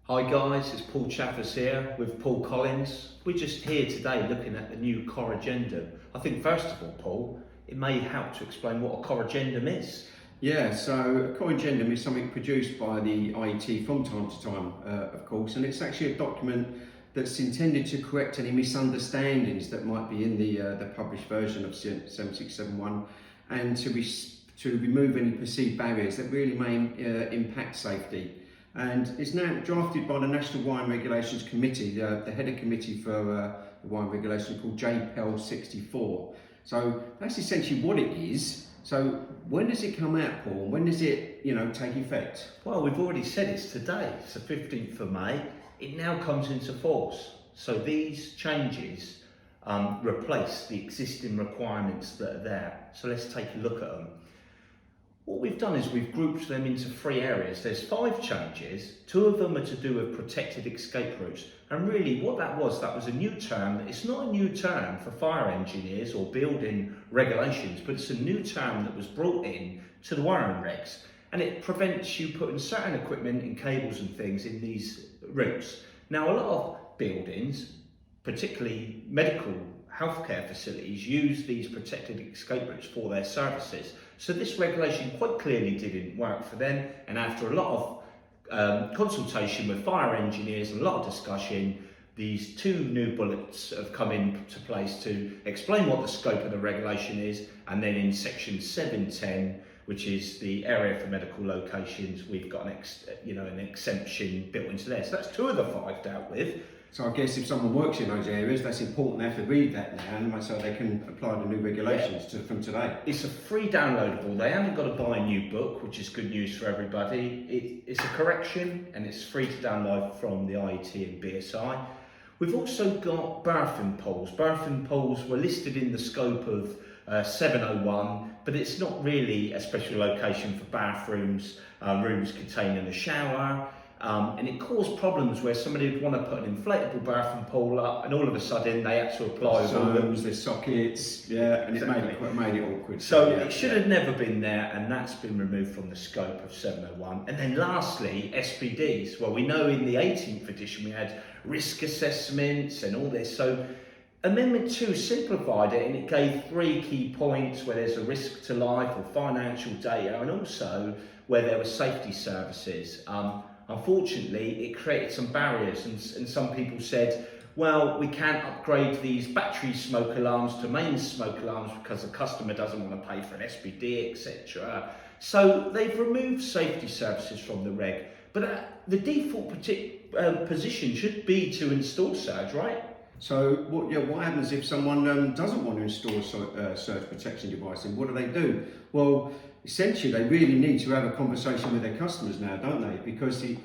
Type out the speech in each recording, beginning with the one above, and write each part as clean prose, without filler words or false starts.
Hi guys, it's Paul Chaffers here with Paul Collins. We're just here today looking at the new Corrigendum. I think first of all, Paul, it may help to explain what a Corrigendum is. Yeah, so a Corrigendum is something produced by the IET from time to time, of course, and it's actually a document that's intended to correct any misunderstandings that might be in the published version of 7671 and to remove any perceived barriers that really may impact safety. And it's now drafted by the National Wine Regulations Committee, the header committee for the wine regulation called JPEL 64. So that's essentially what it is. So when does it come out, Paul? When does it, take effect? Well, we've already said it's today. It's the 15th of May. It now comes into force. So these changes replace the existing requirements that are there. So let's take a look at them. What we've done is we've grouped them into three areas. There's 5 changes. 2 of them are to do with protected escape routes. And really what that was a new term. It's not a new term for fire engineers or building regulations, but it's a new term that was brought in to the wiring regs. And it prevents you putting certain equipment and cables and things in these routes. Now a lot of buildings, particularly medical healthcare facilities, use these protected escape routes for their services. So this regulation quite clearly didn't work for them, and after a lot of consultation with fire engineers and a lot of discussion, these 2 new bullets have come into place to explain what the scope of the regulation is, and then in section 710, which is the area for medical locations, we've got an exemption built into there. So that's 2 of the 5 dealt with. So I guess if someone works in those areas, that's important they have to read that now, so they can apply the new regulations from today. It's a free downloadable. They haven't got to buy a new book, which is good news for everybody. It's a correction and it's free to download from the IET and BSI. We've also got bathroom poles. Bathroom poles were listed in the scope of 701, but it's not really a special location for bathrooms, rooms containing a shower. And it caused problems where somebody would want to put an inflatable bathroom pole up, and all of a sudden they had to apply zones, the sockets, and exactly. It made it awkward. So it should have never been there, and that's been removed from the scope of 701. And then lastly, SPDs. Well, we know in the 18th edition we had risk assessments and all this. So Amendment 2 simplified it, and it gave 3 key points where there's a risk to life or financial data, and also where there were safety services. Unfortunately, it created some barriers, and some people said, well, we can't upgrade these battery smoke alarms to main smoke alarms because the customer doesn't want to pay for an SPD, etc. So they've removed safety services from the reg, but the default position should be to install surge, right? So what happens if someone doesn't want to install a surge protection device, and what do? Well, essentially they really need to have a conversation with their customers now, don't they? Because the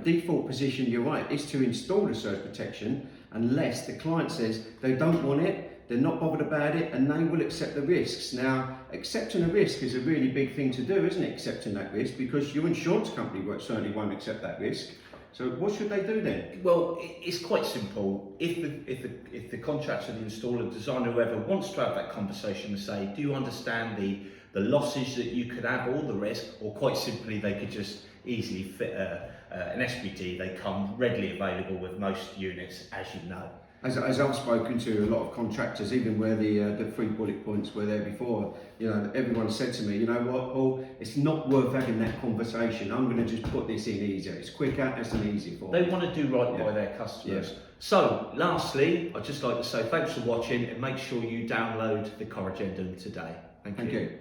default position, you're right, is to install the surge protection unless the client says they don't want it, they're not bothered about it, and they will accept the risks. Now, accepting a risk is a really big thing to do, isn't it? Accepting that risk, because your insurance company certainly won't accept that risk. So what should they do then? Well, it's quite simple. If the contractor, the installer, designer, whoever wants to have that conversation and say, do you understand the losses that you could have, all the risk, or quite simply they could just easily fit an SPD. They come readily available with most units, as you know. As I've spoken to a lot of contractors, even where the 3 bullet points were there before, everyone said to me, you know what, Paul, it's not worth having that conversation. I'm going to just put this in easier. It's quicker, it's an easy for them. They want to do right by their customers. Yeah. So, lastly, I'd just like to say thanks for watching, and make sure you download the Corrigendum today. Thank you.